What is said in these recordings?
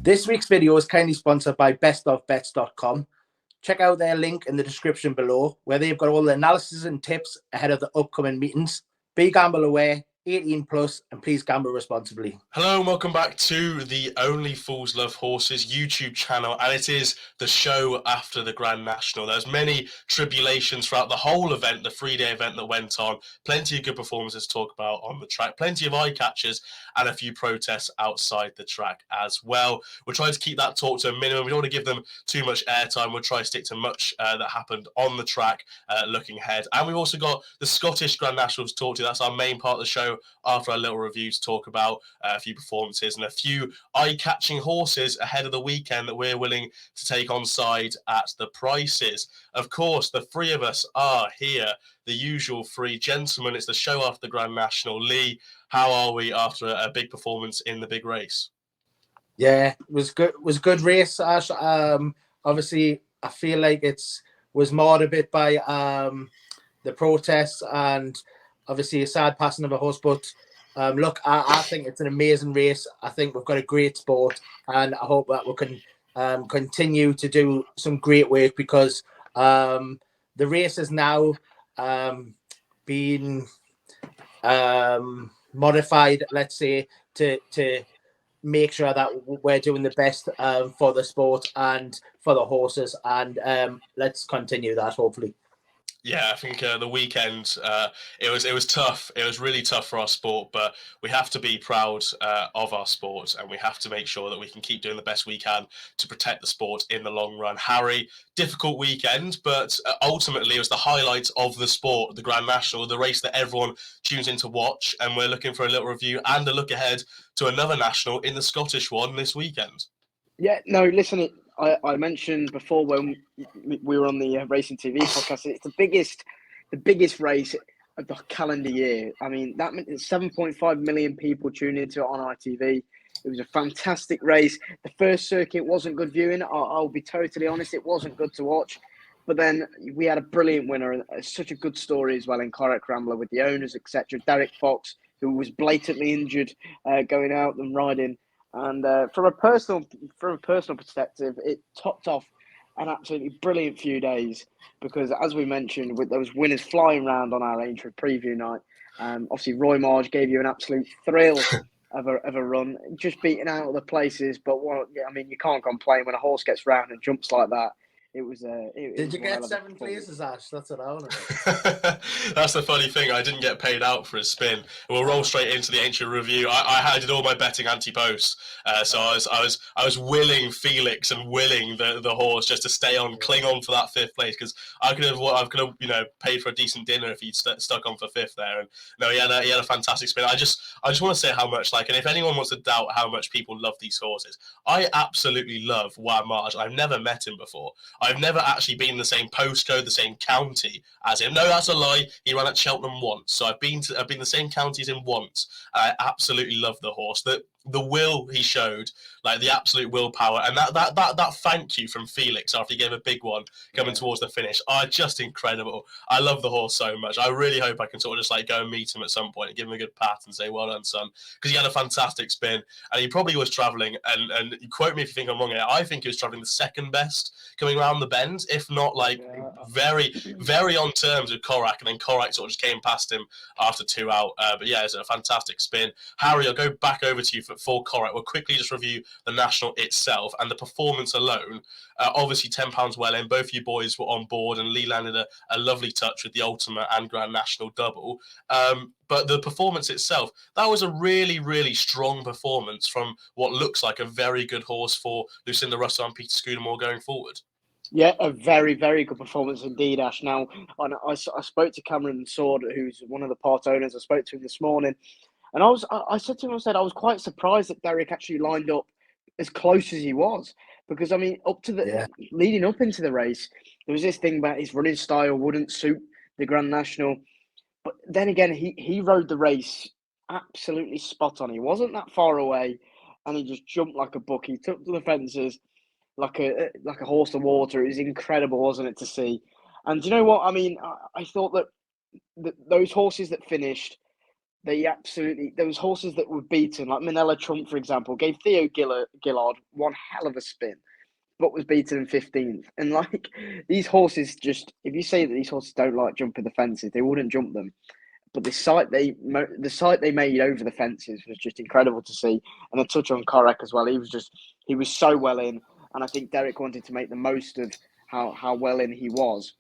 This week's video is kindly sponsored by bestofbets.com. Check out their link in the description below, where they've got all the analysis and tips ahead of the upcoming meetings. Be gamble aware, 18 plus, and please gamble responsibly. Hello and welcome back to the Only Fools Love Horses YouTube channel, and it is the show after the Grand National. There's many tribulations throughout the whole event, the 3-day event that went on, plenty of good performances to talk about on the track, plenty of eye catchers, and a few protests outside the track as well. We'll try to keep that talk to a minimum. We don't want to give them too much airtime. We'll try to stick to much that happened on the track looking ahead. And we've also got the Scottish Grand National to talk to. That's our main part of the show after our little review to talk about a few performances and a few eye-catching horses ahead of the weekend that we're willing to take on side at the prices. Of course, the three of us are here, the usual three gentlemen. It's the show after the Grand National. Lee, how are we after a big performance in the big race? Yeah, it was good. It was a good race, Ash. Obviously, I feel like was marred a bit by the protests and obviously a sad passing of a horse. But look, I think it's an amazing race. I think we've got a great sport, and I hope that we can continue to do some great work, because the race has now been modified, let's say, to make sure that we're doing the best for the sport and for the horses, and let's continue that, hopefully. Yeah, I think the weekend, it was tough. It was really tough for our sport, but we have to be proud of our sport, and we have to make sure that we can keep doing the best we can to protect the sport in the long run. Harry, difficult weekend, but ultimately it was the highlight of the sport, the Grand National, the race that everyone tunes in to watch, and we're looking for a little review and a look ahead to another national in the Scottish one this weekend. Yeah, no, listen, I mentioned before when we were on the Racing TV podcast, it's the biggest race of the calendar year. I mean, that meant 7.5 million people tuned into it on ITV. It was a fantastic race. The first circuit wasn't good viewing. I'll be totally honest, it wasn't good to watch. But then we had a brilliant winner, and such a good story as well in Corach Rambler with the owners, etc. Derek Fox, who was blatantly injured going out and riding. And from a personal perspective, it topped off an absolutely brilliant few days, because, as we mentioned, with those winners flying around on our Aintree preview night, obviously Roy Marge gave you an absolute thrill of a run, just beating out other places. But I mean, you can't complain when a horse gets round and jumps like that. It was. Did you get 7 places, Ash? That's what I want to know. That's the funny thing. I didn't get paid out for his spin. We'll roll straight into the Aintree review. I did all my betting anti-post, so I was willing Felix and willing the horse just to stay on, cling on for that 5th place, because I could have paid for a decent dinner if he'd stuck on for 5th there. And no, he had a fantastic spin. I just want to say how much, and if anyone wants to doubt how much people love these horses, I absolutely love Roy Marge. I've never met him before. I've never actually been in the same postcode, the same county as him. No, that's a lie. He ran at Cheltenham once, so I've been the same county as him once. I absolutely love the horse. The will he showed, like the absolute willpower, and that thank you from Felix after he gave a big one coming towards the finish are just incredible. I love the horse so much. I really hope I can sort of just go and meet him at some point and give him a good pat and say, well done, son, because he had a fantastic spin, and he probably was travelling, and quote me if you think I'm wrong here, I think he was travelling the second best coming around the bend, if not very, very on terms with Corach, and then Corach sort of just came past him after 2 out. But yeah, it's a fantastic spin. Harry, I'll go back over to you for Corach. We'll quickly just review the National itself and the performance alone. Obviously, £10 well in. Both you boys were on board, and Lee landed a lovely touch with the Ultimate and Grand National double. But the performance itself, that was a really, really strong performance from what looks like a very good horse for Lucinda Russell and Peter Scudamore going forward. Yeah, a very, very good performance indeed, Ash. Now, I spoke to Cameron Sword, who's one of the part owners. I spoke to him this morning, and I said to him, I was quite surprised that Derek actually lined up as close as he was, because, I mean, leading up into the race, there was this thing about his running style wouldn't suit the Grand National. But then again, he rode the race absolutely spot on. He wasn't that far away, and he just jumped like a buck. He took to the fences like a horse to water. It was incredible, wasn't it, to see? And do you know what? I mean, I thought that those horses that finished, those horses that were beaten, like Manila Trump, for example, gave Theo Gillard one hell of a spin, but was beaten in 15th. And like these horses, just if you say that these horses don't like jumping the fences, they wouldn't jump them. But the sight they made over the fences was just incredible to see. And a touch on Korek as well. He was so well in, and I think Derek wanted to make the most of how well in he was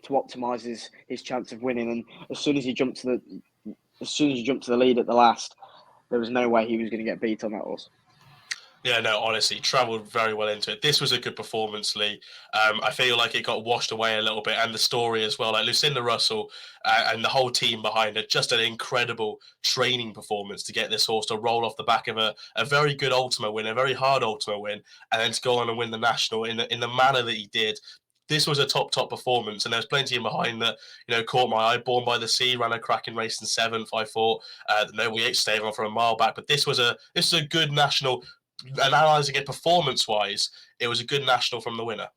to optimise his chance of winning. And as soon as he jumped to the lead at the last, there was no way he was going to get beat on that horse. Yeah, no, honestly, travelled very well into it. This was a good performance, Lee. I feel like it got washed away a little bit, and the story as well. Like Lucinda Russell and the whole team behind it, just an incredible training performance to get this horse to roll off the back of a very good Ultima win, a very hard Ultima win, and then to go on and win the National in the manner that he did. This was a top performance, and there's plenty in behind that, caught my eye. Born by the Sea ran a cracking race in 7th, I thought. The Noble Yates stayed on for a mile back, but this is a good National. Analysing it performance-wise, it was a good National from the winner.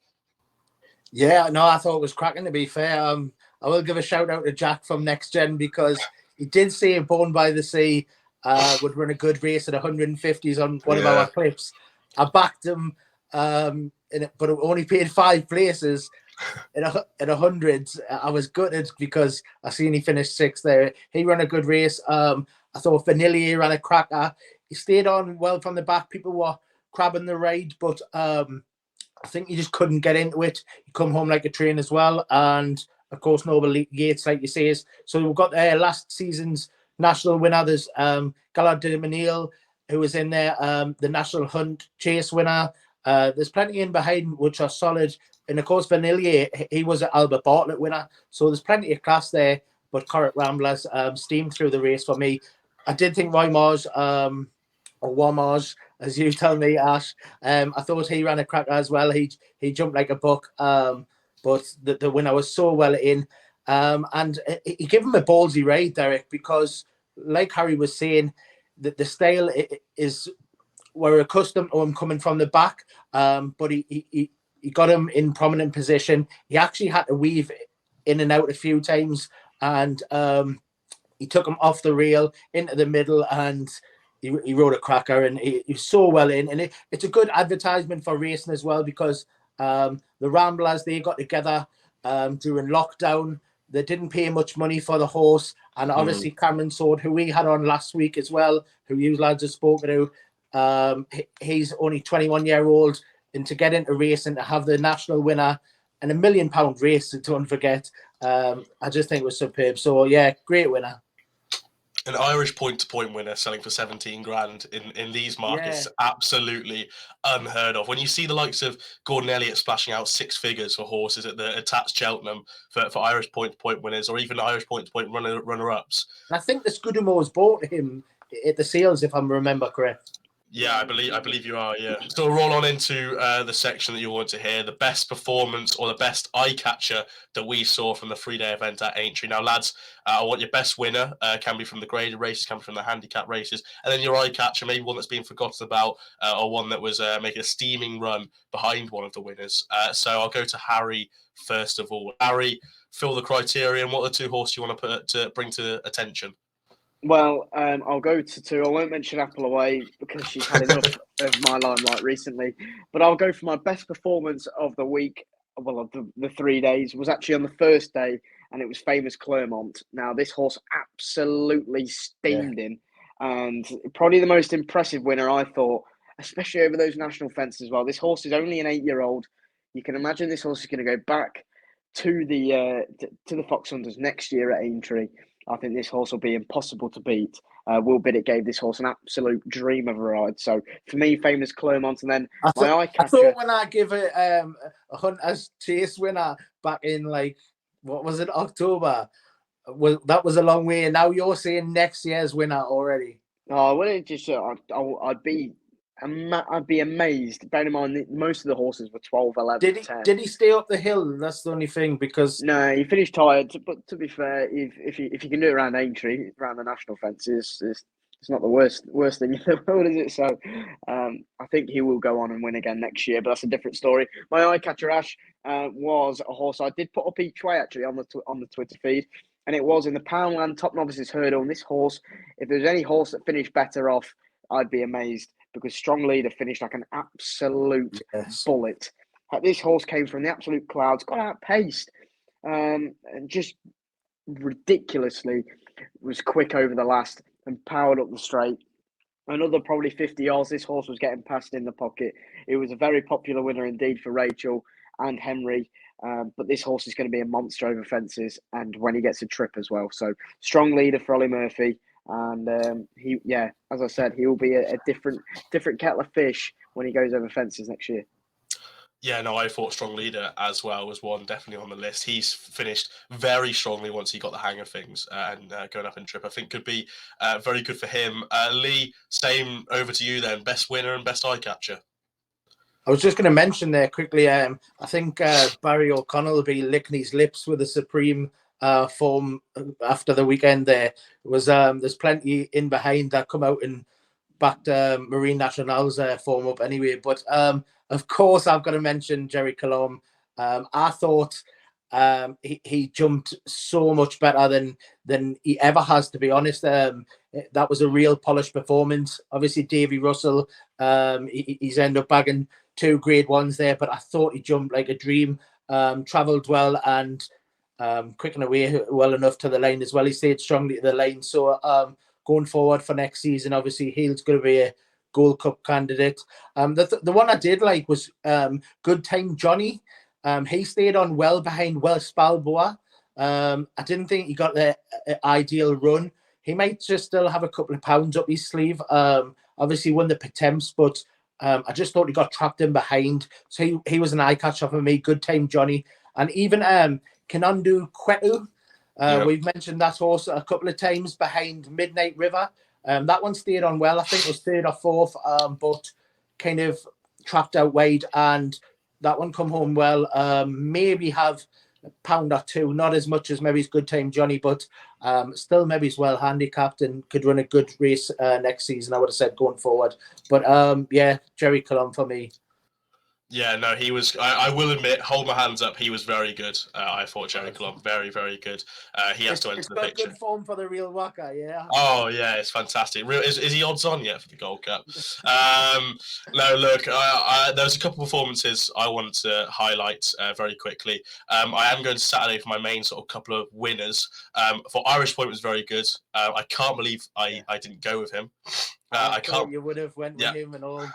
Yeah, no, I thought it was cracking, to be fair. I will give a shout out to Jack from Next Gen, because he did say Born by the Sea would run a good race at 150s on one of our clips. I backed him, but only paid 5 places in hundreds. I was gutted because I seen he finished 6th there. He ran a good race. I thought Vanillier ran a cracker. He stayed on well from the back. People were crabbing the ride, but I think he just couldn't get into it. He come home like a train as well. And, of course, Noble Yates, like you say. So we've got last season's national winner. There's Gallard de Menil, who was in there, the National Hunt Chase winner. There's plenty in behind which are solid. And, of course, Vanillier, he was an Albert Bartlett winner. So there's plenty of class there. But Correct Ramblers steamed through the race for me. I did think Roy Mars, or Wamage, as you tell me, Ash. I thought he ran a cracker as well. He jumped like a buck, but the winner was so well in. And he gave him a ballsy ride, Derek, because like Harry was saying, the style is, we're accustomed to him coming from the back, but he got him in prominent position. He actually had to weave in and out a few times, and he took him off the rail into the middle, and he rode a cracker, and he was so well in. And it's a good advertisement for racing as well, because the Ramblers, they got together during lockdown. They didn't pay much money for the horse. And obviously Cameron Sword, who we had on last week as well, who you lads have spoken to, he's only 21-year-old. And to get into racing, to have the national winner and £1 million race, don't forget, I just think it was superb. So, yeah, great winner. An Irish point-to-point winner selling for 17 grand in these markets is absolutely unheard of. When you see the likes of Gordon Elliott splashing out 6 figures for horses at Tats Cheltenham for Irish point-to-point winners, or even Irish point-to-point runner-ups. And I think the Scudamores bought him at the sales, if I remember correct. Yeah, I believe you are, yeah. So we'll roll on into the section that you want to hear, the best performance or the best eye-catcher that we saw from the 3-day event at Aintree. Now, lads, I want your best winner, can be from the graded races, can be from the handicap races, and then your eye-catcher, maybe one that's been forgotten about, or one that was making a steaming run behind one of the winners. So I'll go to Harry first of all. Harry, fill the criteria, and what are the 2 horses you want to bring to attention? Well, I'll go to 2. I won't mention Apple Away because she's had enough of my limelight recently. But I'll go for my best performance of the week, well, of the 3 days, was actually on the first day, and it was Famous Clermont. Now, this horse absolutely steamed in, and probably the most impressive winner, I thought, especially over those national fences as well. This horse is only an 8-year-old. You can imagine this horse is going to go back to the Fox Hunters next year at Aintree. I think this horse will be impossible to beat. Will Bidditt gave this horse an absolute dream of a ride. So for me, Famous Clermont, and then I thought when I give it a Hunter's Chase winner back in what was it, October? Well, that was a long way, and now you're saying next year's winner already. Oh well, it just I'd be amazed. Bear in mind, most of the horses were 12, 11, 10. Did he stay up the hill? That's the only thing, because no, he finished tired. But to be fair, if you can do it around Aintree, around the national fences, it's not the worst thing in the world, is it? So I think he will go on and win again next year, but that's a different story. My eye catcher, Ash, was a horse I did put up each way actually on the Twitter feed, and it was in the Poundland Top Novices Hurdle. And this horse, if there's any horse that finished better off, I'd be amazed, because Strong Leader finished like an absolute bullet. This horse came from the absolute clouds, got outpaced, and just ridiculously was quick over the last and powered up the straight. Another probably 50 yards, this horse was getting past in the pocket. It was a very popular winner indeed for Rachel and Henry. But this horse is going to be a monster over fences, and when he gets a trip as well. So Strong Leader for Ollie Murphy. And he, as I said, he will be a different kettle of fish when he goes over fences next year. Yeah, no, I thought Strong Leader as well was one definitely on the list. He's finished very strongly once he got the hang of things, and going up in trip, I think could be very good for him. Lee, same over to you then. Best winner and best eye catcher. I was just going to mention there quickly. I think Barry O'Connell will be licking his lips with the supreme form after the weekend. There was there's plenty in behind that come out and backed Marine National's form up anyway. But of course, I've got to mention Jerry Colomb. I thought he jumped so much better than he ever has, to be honest. That was a real polished performance. Obviously, Davy Russell, he's ended up bagging 2 grade 1s there, but I thought he jumped like a dream, travelled well, and quickened away well enough to the line as well. He stayed strongly to the line. So going forward for next season, obviously, he's going to be a Gold Cup candidate. The one I did like was Good Time Johnny. He stayed on well behind Welsh Balboa. I didn't think he got the ideal run. He might just still have a couple of pounds up his sleeve. Obviously won the Pertemps, but I just thought he got trapped in behind. So he was an eye catcher for me. Good Time Johnny. And even Kanundu Kwetu. We've mentioned that horse a couple of times behind Midnight River. That one stayed on well. I think it was 3rd or 4th, but kind of trapped out wide. And that one come home well. Maybe have a pound or 2, not as much as maybe Good Time Johnny, but still maybe he's well handicapped and could run a good race next season, I would have said, going forward. But Jerry Colomb for me. Yeah, no, he was. I will admit, hold my hands up. He was very good. I thought Jerry Colomb very, very good. He has to enter the picture. Good form for the real Waka, yeah. Oh yeah, it's fantastic. Is he odds on yet for the Gold Cup? No, look, there's a couple of performances I want to highlight very quickly. I am going to Saturday for my main sort of couple of winners. For Irish Point was very good. I can't believe I didn't go with him. I can't. You would have went with him and all.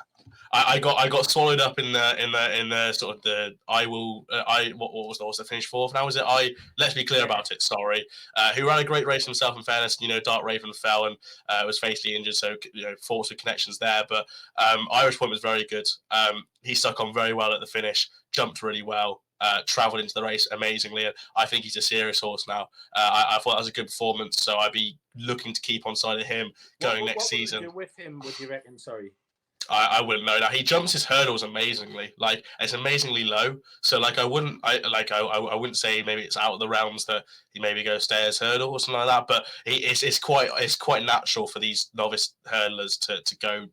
I got swallowed up in the sort of the what was the horse that finished 4th now, was it let's be clear about it, sorry, who ran a great race himself, in fairness. Dark Raven fell and was fatally injured, so thoughts of connections there, but Irish Point was very good. He stuck on very well at the finish, jumped really well, travelled into the race amazingly, and I think he's a serious horse now. I thought that was a good performance, so I'd be looking to keep on side of him going next season. What would you do with him, would you reckon? Sorry. I wouldn't know. Now he jumps his hurdles amazingly. Like, it's amazingly low. So I wouldn't say maybe it's out of the realms that he maybe goes stairs hurdle or something like that. But it's quite natural for these novice hurdlers to go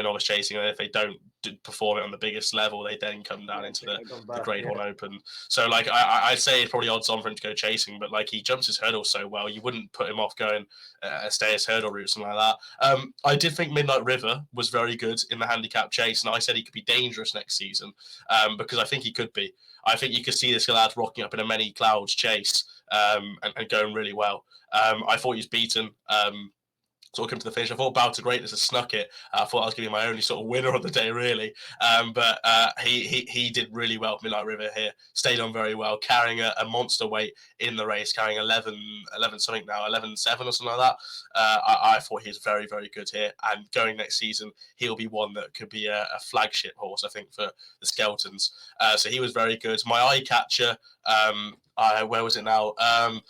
novice chasing, and if they don't perform it on the biggest level, they then come down into the Grade 1 Open. So I'd say it's probably odds on for him to go chasing, but he jumps his hurdles so well, you wouldn't put him off going a stairs hurdle route, something like that. I did think Midnight River was very good in the handicap chase, and I said he could be dangerous next season, because I think he could be. I think you could see this lad rocking up in a many clouds chase, and going really well. I thought he was beaten. Sort of come to the finish. I thought Bow to Greatness had snuck it. I thought I was giving my only sort of winner of the day, really. But he did really well. Midnight River here stayed on very well, carrying a monster weight in the race, carrying 11 something now, 11.7 or something like that. I thought he was very, very good here. And going next season, he'll be one that could be a flagship horse, I think, for the Skeltons. So he was very good. My eye catcher, where was it now?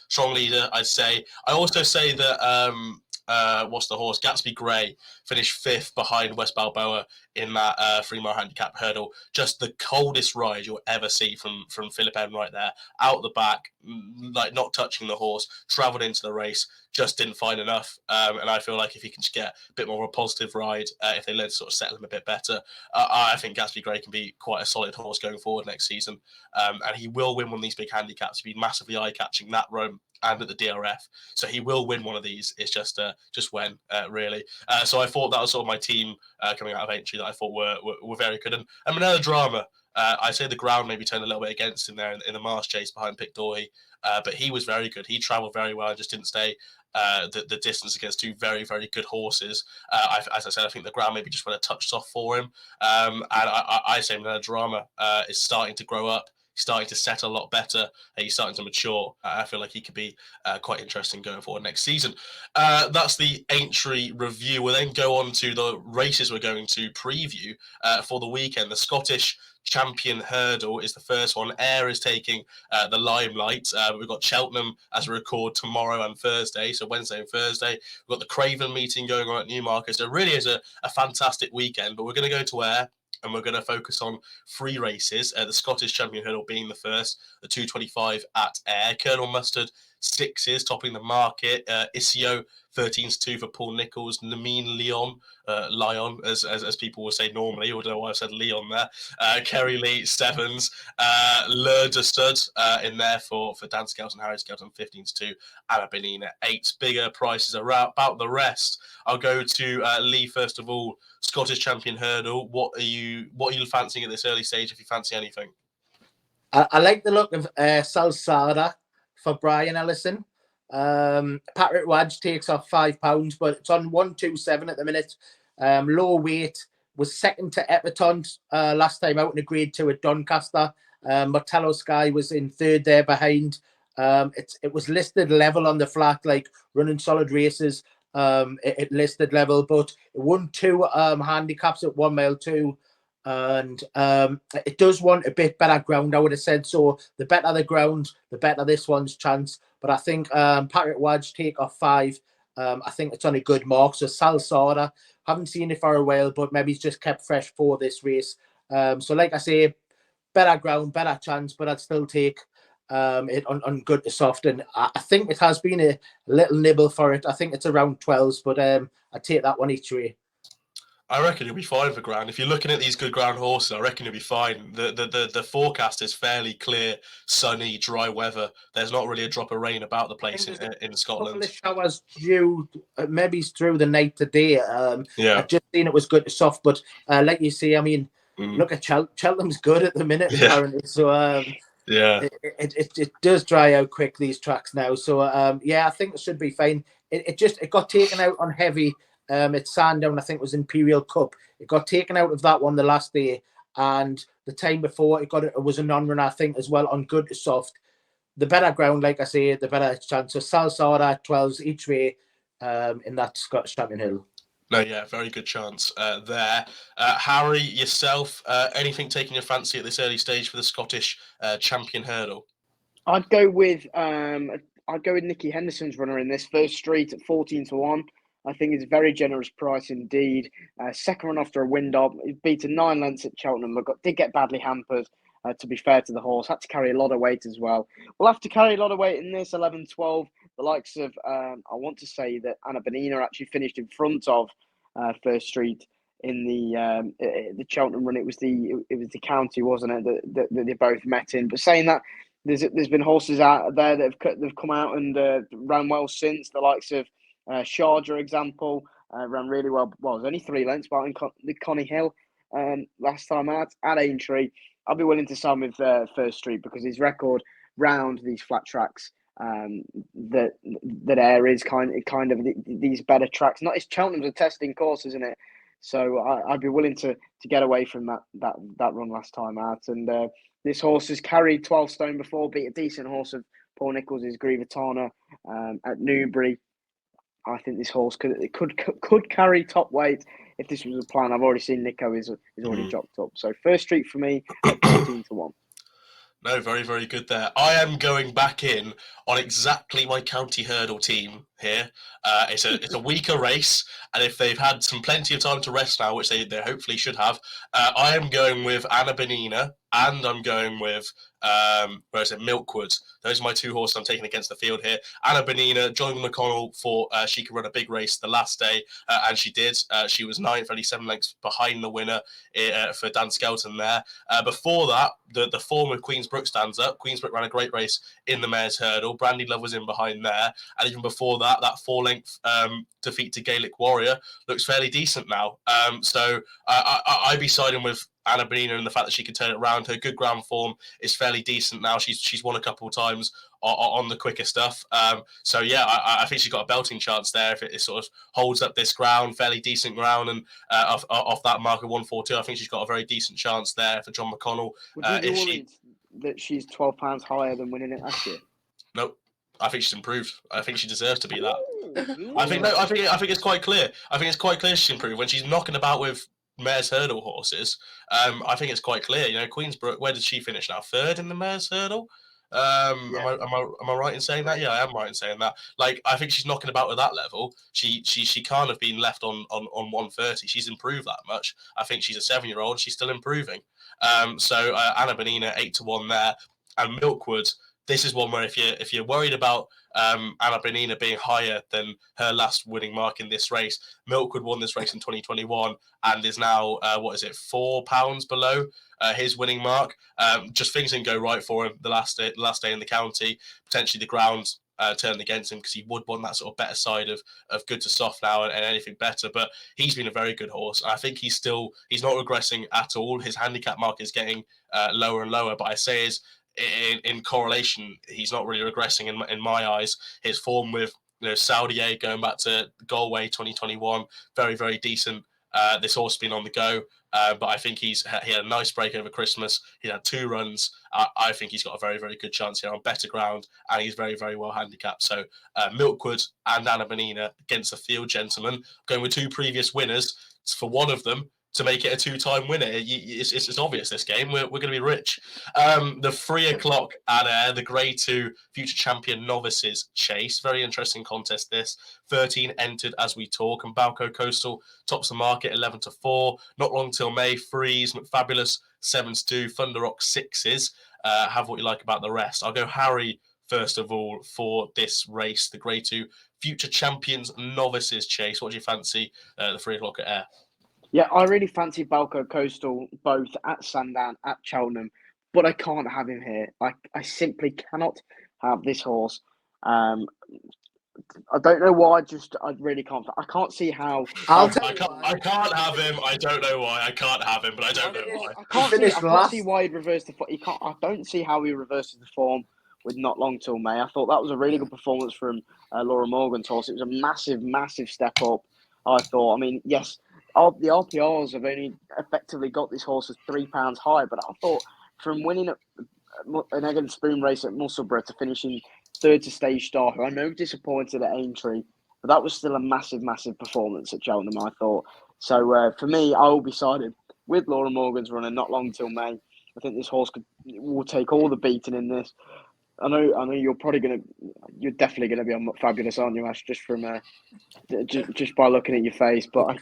Strong Leader, I'd say. I also say that what's the horse? Gatsby Grey finished 5th behind West Balboa in that 3-mile handicap hurdle. Just the coldest ride you'll ever see from Philip M right there. Out the back, like not touching the horse, travelled into the race, just didn't find enough. And I feel like if he can just get a bit more of a positive ride, if they learn to sort of settle him a bit better, I think Gatsby Grey can be quite a solid horse going forward next season. And he will win one of these big handicaps. He'll be massively eye-catching that Rome and at the DRF. So he will win one of these. It's just when, really. So I thought that was sort of my team coming out of Aintree that I thought were very good. And Manila Drama, I say the ground maybe turned a little bit against him there in the Mars chase behind Pic D'Orhy, but he was very good. He travelled very well and just didn't stay the distance against 2 very, very good horses. As I said, I think the ground maybe just went a touch soft for him. And I say Manila Drama is starting to grow up. He's starting to settle a lot better. He's starting to mature. I feel like he could be quite interesting going forward next season. That's the Aintree review. We'll then go on to the races we're going to preview for the weekend. The Scottish Champion Hurdle is the first one. Ayr is taking the limelight. We've got Cheltenham as we record tomorrow and Thursday, so Wednesday and Thursday. We've got the Craven meeting going on at Newmarket. So it really is a fantastic weekend, but we're going to go to Ayr. And we're going to focus on 3 races, the Scottish Champion Hurdle being the first, the 225 at Ayr. Colonel Mustard, 6s, topping the market. Isio, 13-2 for Paul Nicholls. Namine Lyon, as people will say normally, although I said Leon there. Kerry Lee, 7s. Lure de Stud in there for Dan Skelton, Harry Skelton, 15-2. Anna Benina, 8. Bigger prices are about the rest. I'll go to Lee first of all. Scottish Champion Hurdle. What are you fancying at this early stage, if you fancy anything? I like the look of Salsada for Brian Ellison. Patrick Wadge takes off £5, but it's on 127 at the minute. Low weight, was second to Epperton last time out in a grade 2 at Doncaster. Martello Sky was in 3rd there behind. It was listed level on the flat, like running solid races. It listed level, but it won 2 handicaps at 1 mile 2. And it does want a bit better ground, I would have said. So the better the ground, the better this one's chance. But I think Patrick Wadge take off 5. I think it's on a good mark. So Salsada, haven't seen it for a while, but maybe he's just kept fresh for this race. So like I say, better ground, better chance, but I'd still take it on good to soft. And I think it has been a little nibble for it. I think it's around 12s, but I'd take that one each way. I reckon you'll be fine for ground. If you're looking at these good ground horses, I reckon you'll be fine. The forecast is fairly clear, sunny, dry weather. There's not really a drop of rain about the place in Scotland. The showers due maybe through the night today. Yeah, I've just seen it was good to soft, but like you say, I mean, look at Cheltenham's good at the minute apparently. So yeah, it does dry out quick, these tracks now. So I think it should be fine. It got taken out on heavy. At Sandown, I think it was Imperial Cup. It got taken out of that one the last day, and the time before it was a non-run, I think, as well on good to soft. The better ground, like I say, the better chance. So Salsada 12s each way in that Scottish Champion Hill. No, yeah, very good chance there. Harry, yourself, anything taking your fancy at this early stage for the Scottish Champion Hurdle? I'd go with Nicky Henderson's runner in this first street at 14-1. I think it's a very generous price indeed. Second run after a wind up. He's beaten 9 lengths at Cheltenham, but did get badly hampered, to be fair to the horse. Had to carry a lot of weight as well. We'll have to carry a lot of weight in this 11-12. The likes of, I want to say that Anna Benina actually finished in front of First Street in the Cheltenham run. It was the county, wasn't it, that they both met in. But saying that, there's been horses out there that have come out and ran well since. The likes of Sharjah, example, ran really well. Well, it was only 3 lengths behind the Connie Hill last time out at Aintree. I'll be willing to sign with First Street because his record round these flat tracks that Ayr is kind of these better tracks. Not as Cheltenham's a testing course, isn't it? So I'd be willing to get away from that run last time out. And this horse has carried 12 stone before, beat a decent horse of Paul Nicholls' Grivatana at Newbury. I think this horse could carry top weight if this was a plan. I've already seen Nico is already jocked up. So First Street for me at 14-1. No, very, very good there. I am going back in on exactly my county hurdle team here. It's a weaker race, and if they've had plenty of time to rest now, which they hopefully should have, I am going with Anna Benina, and I'm going with where is it, Milkwood. Those are my two horses I'm taking against the field here. Anna Benina, John McConnell thought she could run a big race the last day, and she did. She was ninth, only 7 lengths behind the winner for Dan Skelton there. Before that, the form of Queensbrook stands up. Queensbrook ran a great race in the Mares' Hurdle. Brandy Love was in behind there. And even before that, that 4-length defeat to Gaelic Warrior looks fairly decent now. So I'd be siding with Anna Benina and the fact that she can turn it around. Her good ground form is fairly decent now. She's won a couple of times on the quicker stuff. So yeah, I think she's got a belting chance there if it sort of holds up this ground, fairly decent ground, and off that mark of 142, I think she's got a very decent chance there for John McConnell. Would you be worried that she's £12 higher than winning it last year? Nope. I think she's improved. I think she deserves to be that. I think it's quite clear. I think it's quite clear she's improved when she's knocking about with Mares' Hurdle horses. I think it's quite clear. You know, Queensbrook, where did she finish now? 3rd in the Mares' Hurdle. Yeah. Am I right in saying that? Yeah, I am right in saying that. Like, I think she's knocking about at that level. She can't have been left on 130. She's improved that much. I think she's a 7-year-old. She's still improving. So Anna Benina 8-1 there, and Milkwood. This is one where if you're worried about Anna Benina being higher than her last winning mark in this race, Milkwood won this race in 2021 and is now £4 below his winning mark. Just things didn't go right for him the last day in the county. Potentially the ground turned against him because he would want that sort of better side of good to soft now and anything better. But he's been a very good horse. I think he's not regressing at all. His handicap mark is getting lower and lower. But I say in correlation, he's not really regressing in my eyes. His form with Saudi going back to Galway 2021, very, very decent. This horse has been on the go, but I think he had a nice break over Christmas. He had 2 runs. I think he's got a very, very good chance here on better ground, and he's very, very well handicapped. So Milkwood and Anna Benina against the field gentlemen, going with 2 previous winners for one of them to make it a 2-time winner. It's obvious this game. We're going to be rich. The 3 o'clock at the Grade 2 future champion Novices chase. Very interesting contest this. 13 entered as we talk, and Balco Coastal tops the market 11-4. Not long till May. Freeze, McFabulous 7-2. Thunder Rock 6s. Have what you like about the rest. I'll go Harry first of all for this race, the Grade 2 future champions Novices chase. What do you fancy the 3 o'clock at Ayr? Yeah, I really fancy Balco Coastal both at Sandown, at Cheltenham, but I can't have him here. I simply cannot have this horse. I don't know why. I really can't. I can't see how. I can't have him. I don't know why. I can't have him, but I don't know why. I can't see why he'd reverse the form. I don't see how he reverses the form with not long till May. I thought that was a really good performance from Laura Morgan's horse. It was a massive, massive step up. I thought. I mean, yes. The RPRs have only effectively got this horse as £3 higher, but I thought from winning an egg and spoon race at Musselburgh to finishing 3rd to Stage Star, who I know disappointed at Aintree, but that was still a massive, massive performance at Cheltenham, I thought. So for me, I will be sided with Laura Morgan's runner, not long till May. I think this horse will take all the beating in this. I know you're definitely gonna be on Fabulous, aren't you, Ash? Just from just by looking at your face, but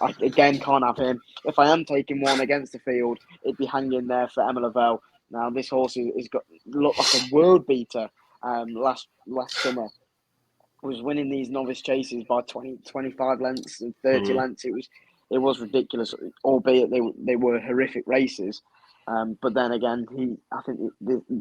I again can't have him. If I am taking one against the field, it'd be hanging there for Emma Lavelle. Now this horse has got looked like a world beater. Last summer was winning these novice chases by 20, 25 lengths and 30 lengths. It was ridiculous, albeit they were horrific races. But then again, I think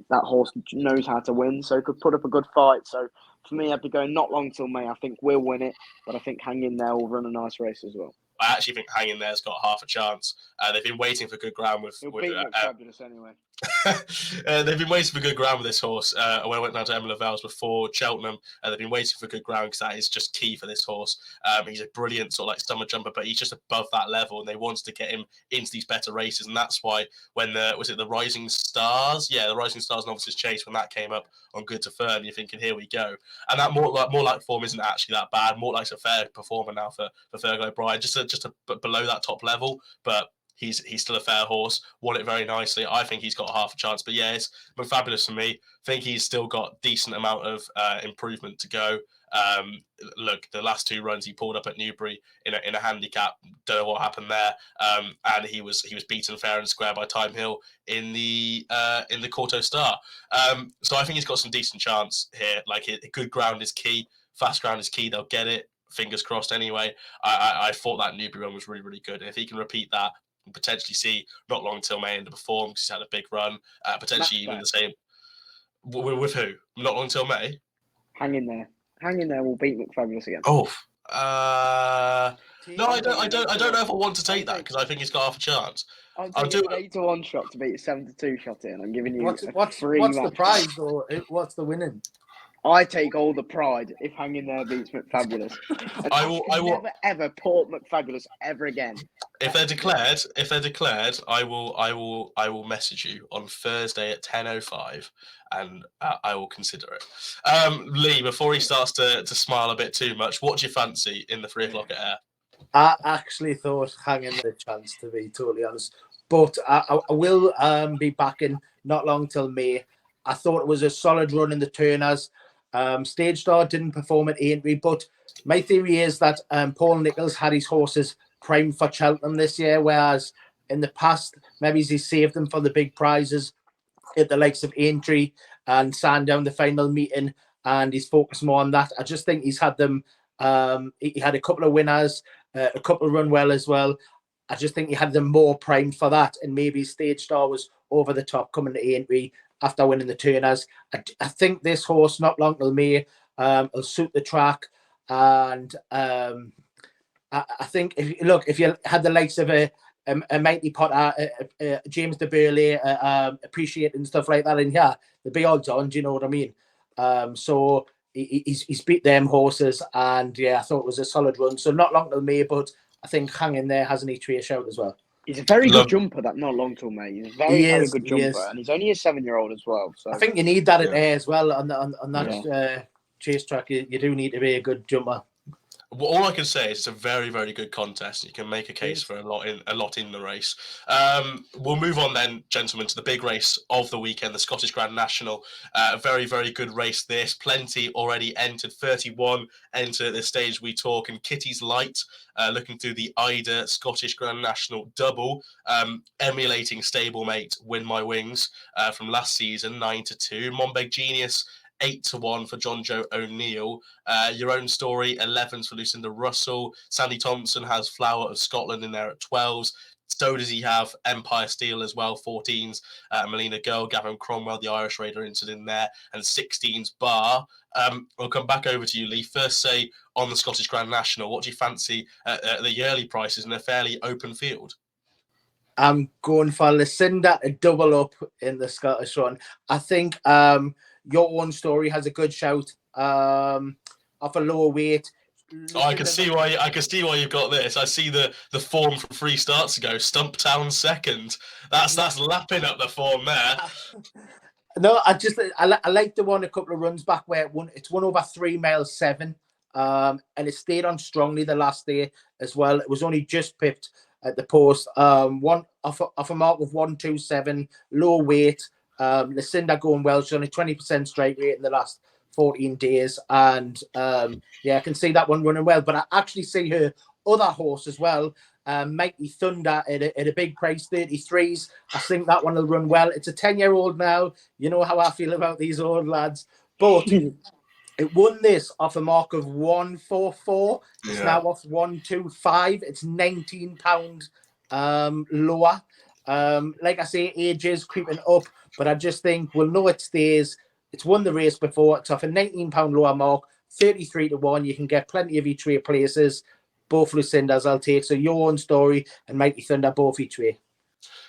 that horse knows how to win, so could put up a good fight. So for me, I'd be going not long till May. I think we'll win it, but I think Hang In There will run a nice race as well. I actually think Hang In There's got half a chance. They've been waiting for good ground with Fabulous anyway. They've been waiting for good ground with this horse. When I went down to Emma Lavelle's before Cheltenham, they've been waiting for good ground because that is just key for this horse. He's a brilliant sort of like summer jumper, but he's just above that level, and they wanted to get him into these better races, and that's why when the Rising Stars, the Rising Stars Novices Chase, when that came up on Good to Fern, you're thinking, here we go. And that more like form isn't actually that bad. More like a fair performer now for Fergal O'Brien, just below that top level, but he's still a fair horse. Won it very nicely. I think he's got half a chance. But yeah, it's McFabulous for me. I think he's still got decent amount of improvement to go. Look, the last 2 runs he pulled up at Newbury in a handicap. Don't know what happened there. And he was beaten fair and square by Time Hill in the Quarto Star. So I think he's got some decent chance here. Like, good ground is key. Fast ground is key. They'll get it. Fingers crossed. Anyway, I thought that Newbury run was really, really good. And if he can repeat that, and potentially see Not Long Till May underperform because he's had a big run. Potentially even the same with who? Not Long Till May. Hang in there. We'll beat McFabulous again. Oh, no, I don't know if I want to take that because I think he's got half a chance. I'll do an 8-1 shot to beat a 7-2 shot in. I'm giving you What's free the match. prize though? What's the winning? I take all the pride if Hang in There beats McFabulous. I will never ever port McFabulous ever again. If they're declared, I will message you on Thursday at 10:05, and I will consider it. Lee, before he starts to smile a bit too much, what do you fancy in the 3 o'clock at Ayr? I actually thought Hang in There chance, to be totally honest, but I will be backing Not Long Till May. I thought it was a solid run in the Turners. Stage Star didn't perform at Aintree, but my theory is that Paul Nicholls had his horses primed for Cheltenham this year, whereas in the past, maybe he saved them for the big prizes at the likes of Aintree and Sandown, the final meeting, and he's focused more on that. I just think he's had them. He had a couple of winners, a couple run well as well. I just think he had them more primed for that, and maybe Stage Star was over the top coming to Aintree after winning the Turners. I think this horse, Not Long Till May, will suit the track. And I think if you had the likes of a Mighty Potter, James de Burley, Appreciate and stuff like that in here, the big odds on, do you know what I mean? So he's beat them horses, and yeah, I thought it was a solid run. So Not Long Till May, but I think Hang in There has an Eitri shout as well. He's a very good jumper, that Not Long Till May. He's a very good jumper, and he's only a 7-year-old as well. So I think you need that at Ayr as well on that chase track. You do need to be a good jumper. Well, all I can say is it's a very, very good contest. You can make a case for a lot in the race. We'll move on then, gentlemen, to the big race of the weekend, the Scottish Grand National. A very, very good race this. Plenty already entered. 31 enter at this stage we talk. And Kitty's Light, looking through the Ida Scottish Grand National double, emulating stablemate Win My Wings from last season, 9-2. Monbeg Genius, 8-1 for John Joe O'Neill. Your Own Story, 11s for Lucinda Russell. Sandy Thompson has Flower of Scotland in there at 12s. So does he have Empire Steel as well, 14s. Melina Girl, Gavin Cromwell, the Irish Raider, entered in there, and 16s bar. We'll come back over to you, Lee. First, say on the Scottish Grand National, what do you fancy at the yearly prices in a fairly open field? I'm going for Lucinda to double up in the Scottish run. I think Your Own Story has a good shout off a lower weight. I can see why you've got this. I see the form from 3 starts ago. Stumptown second. That's lapping up the form there. No, I like the one a couple of runs back where it's won over 3 miles 7, and it stayed on strongly the last day as well. It was only just pipped at the post. One off a mark of 127, low weight. Lucinda going well. She's only 20% strike rate in the last 14 days, and I can see that one running well. But I actually see her other horse as well, Mighty Thunder at a big price, 33s. I think that one will run well. It's a 10-year-old now. You know how I feel about these old lads, but it won this off a mark of 144. It's now off 125. It's £19 lower. Like I say, age is creeping up, but I just think we'll know it stays. It's won the race before. It's off a £19 lower mark, 33-1. You can get plenty of each way places. Both Lucindas I'll take. So Your Own Story and Mighty Thunder both each way.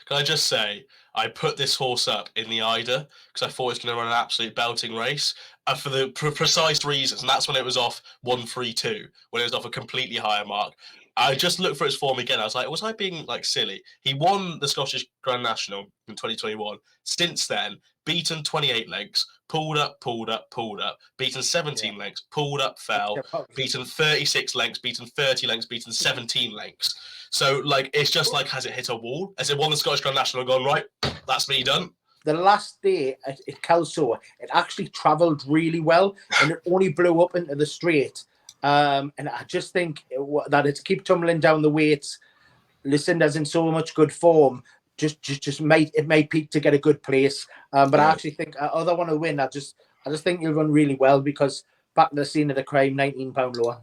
Can I just say, I put this horse up in the Ida because I thought it was going to run an absolute belting race for the precise reasons. And that's when it was off 132, when it was off a completely higher mark. I just looked for its form again. I was like, was I being like silly? He won the Scottish Grand National in 2021. Since then, beaten 28 lengths, pulled up, beaten 17 lengths, pulled up, fell, beaten 36 lengths, beaten 30 lengths, beaten 17 lengths. So, like, it's just like, has it hit a wall? Has it won the Scottish Grand National and gone, right, that's me done? The last day at Kelso, it actually travelled really well, and it only blew up into the straight. And I just think that it's keep tumbling down the weights. Lucinda's in so much good form. Just might peak to get a good place. But I actually think although I want to win, I just think he'll run really well because back to the scene of the crime, £19 lower.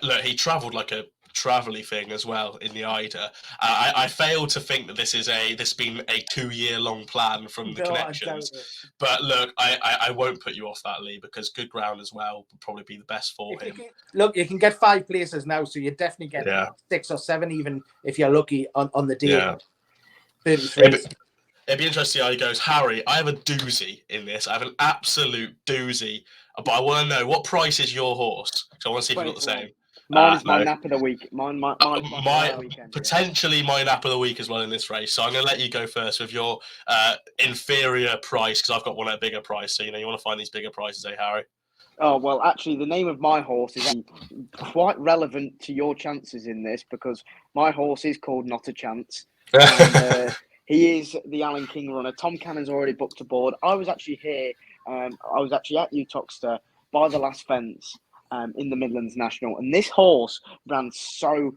Look, he travelled like a travelly thing as well in the Ida. I fail to think that this has been a 2-year-long plan from the connections. But look, I won't put you off that, Lee, because good ground as well would probably be the best for him. Look, you can get 5 places now, so you definitely get 6 or 7 even if you're lucky on the day. Yeah. 33. It'd be interesting to see how he goes. Harry, I have a doozy in this. I have an absolute doozy. But I want to know, what price is your horse? So I want to see if you've got the same. Mine is my nap of the week. Mine potentially my nap of the week as well in this race. So I'm going to let you go first with your inferior price, because I've got one at a bigger price. So, you want to find these bigger prices, Harry? Oh, well, actually, the name of my horse is quite relevant to your chances in this, because my horse is called Not a Chance. And, he is the Alan King runner. Tom Cannon's already booked aboard. I was actually here. I was actually at Utoxeter by the last fence in the Midlands National, and this horse ran so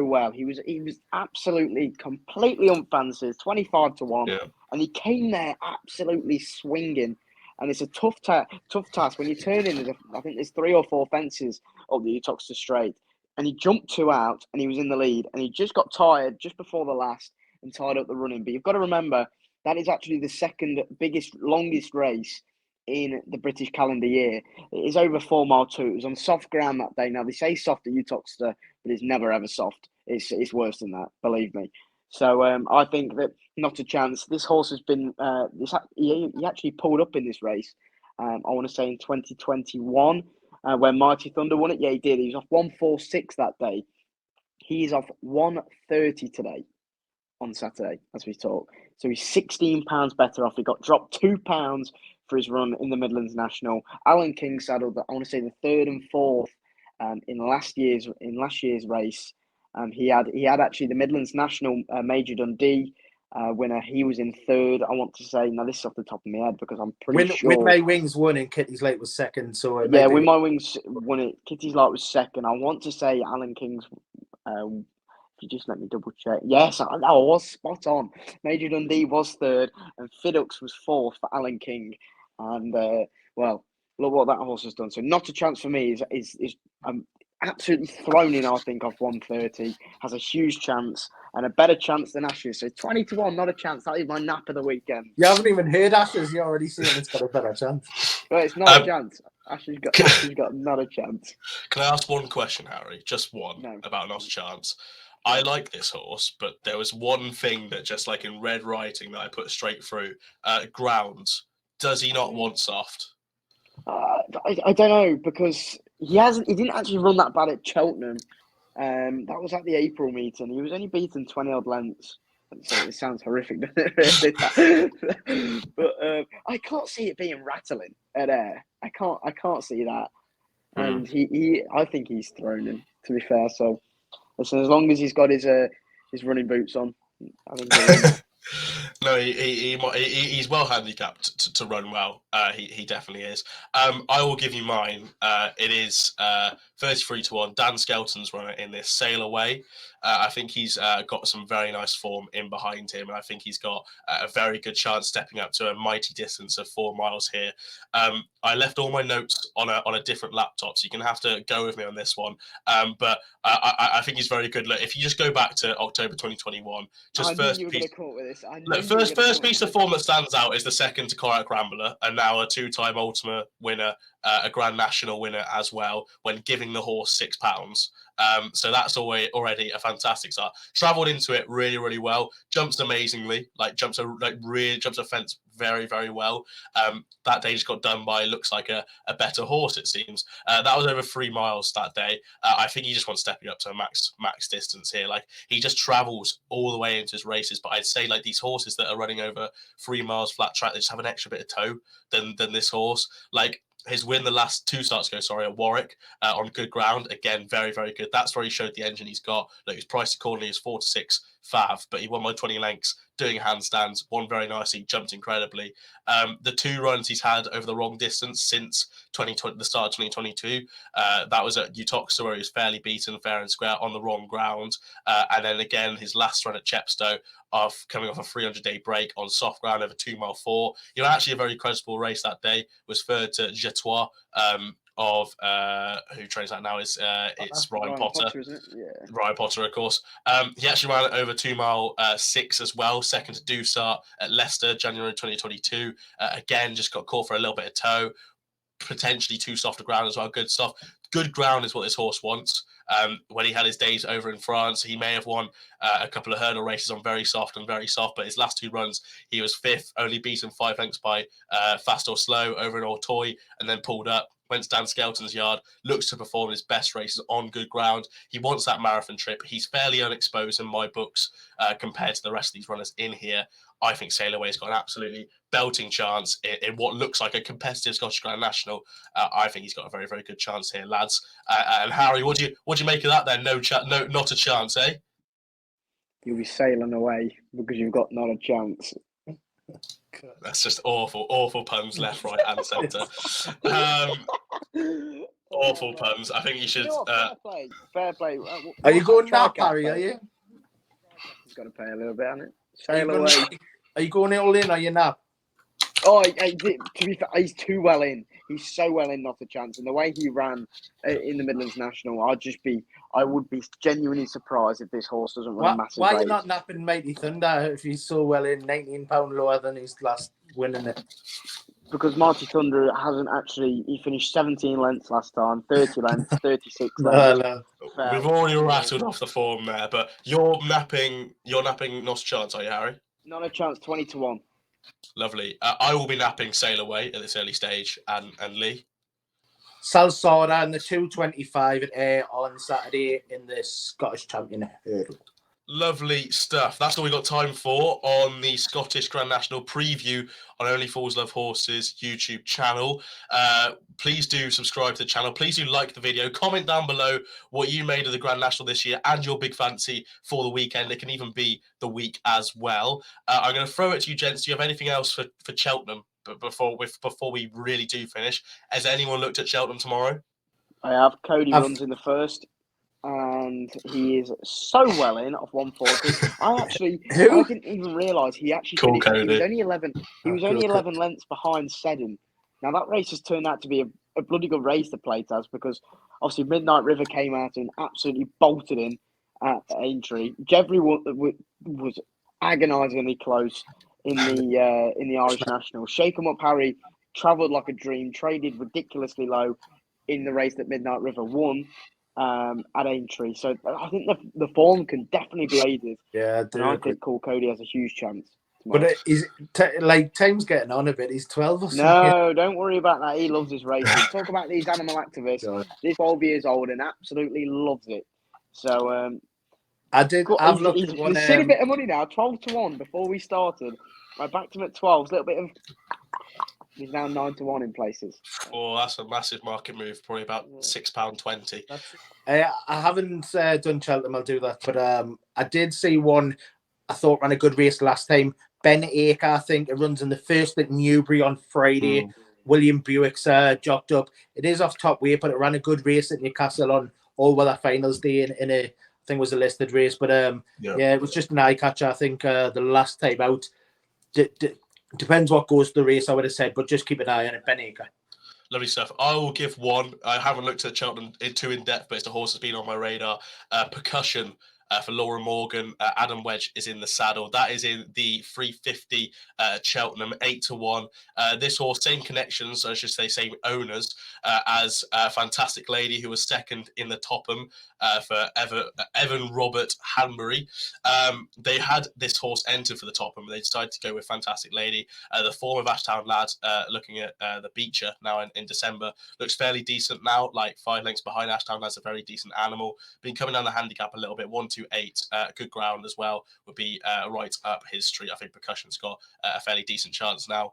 well. He was absolutely completely on fancies, 25-1, and he came there absolutely swinging. And it's a tough task when you turn in. I think there's 3 or 4 fences up the Utoxeter Straight, and he jumped 2 out, and he was in the lead, and he just got tired just before the last and tied up the running. But you've got to remember that is actually the second biggest, longest race in the British calendar year. It is over 4 mile 2. It was on soft ground that day. Now they say soft at Utoxeter, but it's never ever soft. It's worse than that, believe me. So I think that Not a Chance. This horse has been he actually pulled up in this race. I want to say in 2021 when Mighty Thunder won it. Yeah, he did. He was off 146 that day. He is off 130 today. On Saturday, as we talk. So he's £16 better off. He got dropped £2 for his run in the Midlands National. Alan King saddled, I want to say, the 3rd and 4th in last year's race. He had actually the Midlands National Major Dundee winner. He was in 3rd. I want to say, now this is off the top of my head because I'm pretty sure. With My Wings won and Kitty's Light was 2nd. So With My Wings won it. Kitty's Light was 2nd. I want to say Alan King's. You just let me double check. Yes, I was spot on. Major Dundee was 3rd, and Fiddux was 4th for Alan King. And well, look what that horse has done. So Not a Chance for me is absolutely thrown in. I think off 130 has a huge chance and a better chance than Ashes. So 20-1, Not a Chance. That is my nap of the weekend. You haven't even heard Ashes. You're already saying it's got a better chance. Well, it's not a chance. Ashes got not a chance. Can I ask one question, Harry? Just one about Not a Chance. I like this horse, but there was one thing that just like in red writing that I put straight through. Grounds. Does he not want soft? I don't know, because he didn't actually run that bad at Cheltenham. That was at the April meeting. He was only beaten 20 odd lengths. So it sounds horrific, doesn't it? But I can't see it being rattling at air. I can't see that. And I think he's thrown in, to be fair. So listen, as long as he's got his running boots on, I think. No, he's well handicapped to run well. He definitely is. I will give you mine. It is 33-1. Dan Skelton's runner in this, Sail Away. I think he's got some very nice form in behind him, and I think he's got a very good chance stepping up to a mighty distance of 4 miles here. I left all my notes on a different laptop, so you're going to have to go with me on this one. But I think he's very good. Look, if you just go back to October 2021, first piece of form that stands out is the 2nd to Corach Rambler, and now a 2-time Ultima winner, a Grand National winner as well, when giving the horse £6. So that's already a fantastic start. Travelled into it really, really well. Jumps amazingly, jumps a fence very, very well. That day just got done by, looks like a better horse, it seems. That was over 3 miles that day. I think he just wants stepping up to a max distance here. Like, he just travels all the way into his races. But I'd say, like, these horses that are running over 3 miles flat track, they just have an extra bit of toe than this horse. Like, his win the last 2 starts ago, at Warwick, on good ground. Again, very, very good. That's where he showed the engine he's got. Look, his price accordingly is 4 to 6 fav, but he won by 20 lengths, doing handstands, won very nicely, jumped incredibly. The 2 runs he's had over the wrong distance since 2020, the start of 2022, that was at Uttoxeter, where he was fairly beaten, fair and square, on the wrong ground. And then again, his last run at Chepstow, coming off a 300-day break on soft ground over 2 mile 4. You know, actually a very creditable race that day. Was third to Jetois, of who trains that now is it's Ryan Potter, isn't it? Yeah. Ryan Potter, of course. He actually ran it over 2 mile 6 as well. Second to Dusart at Leicester, January 2022. Again, just got caught for a little bit of toe, potentially too soft a ground as well. Good ground is what this horse wants. When he had his days over in France, he may have won a couple of hurdle races on very soft, but his last 2 runs, he was 5th, only beaten 5 lengths by Fast or Slow over in Auteuil, and then pulled up, went to Dan Skelton's yard, looks to perform his best races on good ground. He wants that marathon trip. He's fairly unexposed in my books compared to the rest of these runners in here. I think Sail Away's got an absolutely belting chance in what looks like a competitive Scottish Grand National. I think he's got a very, very good chance here, lads. And Harry, what do you make of that then? No, not a chance, eh? You'll be sailing away because you've got not a chance. That's just awful puns, left, right, and centre. Awful puns. I think you should. Fair play. Are you going nap, Harry? Are you? He's got to pay a little bit on it. Sail away. Are you going all in or you nap? Oh, to be fair, he's too well in. He's so well in, not a chance. And the way he ran in the Midlands National, I would be genuinely surprised if this horse doesn't run a massive Why race. are you not napping Mighty Thunder if he's so well in, £19 lower than his last win in it? Because Mighty Thunder hasn't actually. He finished 17 lengths last time, 30 lengths, 36 lengths. No. We've already rattled off the form there, but you're napping not a chance, are you, Harry? Not a chance, 20 to 1. Lovely. I will be napping Sail Away at this early stage, and Lee. Salsada and the 225 at Ayr on Saturday in the Scottish Champion Hurdle. Lovely stuff. That's all we got time for on the Scottish Grand National preview on Only Fools Love Horses YouTube channel. Please do subscribe to the channel. Please do like the video. Comment down below what you made of the Grand National this year and your big fancy for the weekend. It can even be the week as well. I'm going to throw it to you, gents. Do you have anything else for Cheltenham before we really do finish? Has anyone looked at Cheltenham tomorrow? I have. Cody runs in the first. And he is so well in off 140. I didn't even realise he actually finished. He was only 11. He was only 11 lengths behind Seddon. Now that race has turned out to be a bloody good race to play as, because obviously Midnight River came out and absolutely bolted in at Aintree. Jeffrey was agonisingly close in the Irish National. Shake 'em Up Harry travelled like a dream, traded ridiculously low in the race that Midnight River won. At Aintree, so I think the form can definitely be aided. Yeah, and I think Cool Cody has a huge chance. But time's getting on a bit. He's 12 or something. No, don't worry about that. He loves his racing. Talk about these animal activists. God. This 12 years old and absolutely loves it. So I've looked at one. He's seen a bit of money now, 12 to 1 before we started. I backed him at 12. A little bit of. He's now 9 to 1 in places. Oh, that's a massive market move. Probably about £6.20. I haven't done Cheltenham. I'll do that, but I did see one. I thought ran a good race last time. Ben Acre, I think, it runs in the first at Newbury on Friday. William Buick's jocked up. It is off top weight, but it ran a good race at Newcastle on all-weather finals day in a, I think it was a listed race. But yeah, it was just an eye catcher. I think the last time out. Depends what goes to the race, I would have said, but just keep an eye on it, Ben Acre. Lovely stuff. I will give one. I haven't looked at Cheltenham too in depth, but it's a horse that's been on my radar. Percussion for Laura Morgan. Adam Wedge is in the saddle. That is in the 350 Cheltenham, 8-1. This horse, same connections, I should say, same owners as a fantastic lady who was second in the Topham for Evan Robert Hanbury. They had this horse entered for the Topham, but they decided to go with Fantastic Lady. The form of Ashtown Lad, looking at the Beecher now in December, looks fairly decent now, like 5 lengths behind Ashtown Lad's a very decent animal. Been coming down the handicap a little bit, 1-2-8, good ground as well, would be right up his street. I think Percussion's got a fairly decent chance now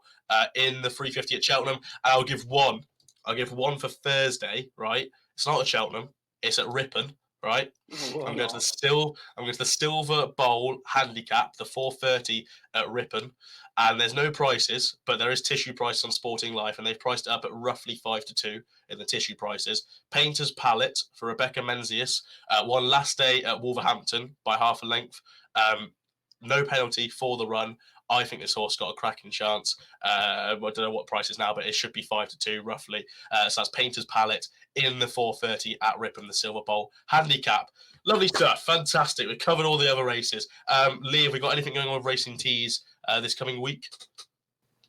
in the 350 at Cheltenham. And I'll give one for Thursday, right? It's not at Cheltenham, it's at Ripon, right? I'm going to the Silver Bowl handicap, the 430 at Ripon, and there's no prices, but there is tissue price on Sporting Life, and they've priced it up at roughly 5-2 in the tissue prices. Painter's Palette for Rebecca Menzies won last day at Wolverhampton by half a length. No penalty for the run. I think this horse got a cracking chance. I don't know what price is now, but it should be 5-2 roughly. So that's Painter's Palette in the 430 at Ripon, the Silver Bowl handicap. Lovely stuff. Fantastic. We've covered all the other races. Lee, have we got anything going on with Racing Tees this coming week?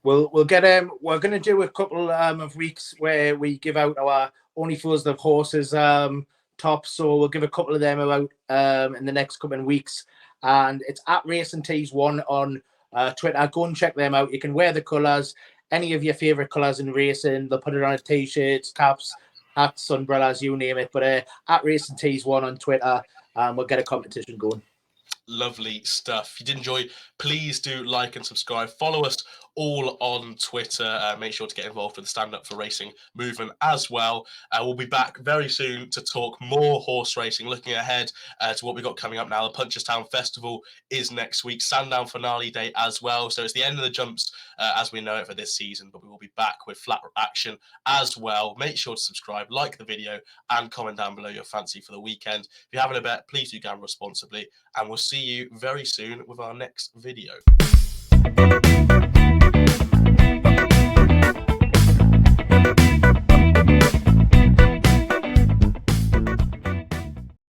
We'll get we're going to do a couple of weeks where we give out our Only Fools the Horses tops. So we'll give a couple of them out in the next coming weeks. And it's at Racing Tees 1 on Twitter. Go and check them out. You can wear the colours, any of your favourite colours in racing. They'll put it on t-shirts, caps, hats, umbrellas, you name it. But at Racing Tees 1 on Twitter, we'll get a competition going. Lovely stuff. If you did enjoy, please do like and subscribe. Follow us all on Twitter. Make sure to get involved with the Stand Up for Racing movement as well. We'll be back very soon to talk more horse racing, looking ahead to what we've got coming up now. The Punchestown Festival is next week, Sandown finale day as well. So it's the end of the jumps as we know it for this season, but we will be back with flat action as well. Make sure to subscribe, like the video, and comment down below your fancy for the weekend. If you're having a bet, please do gamble responsibly, and we'll see you very soon with our next video.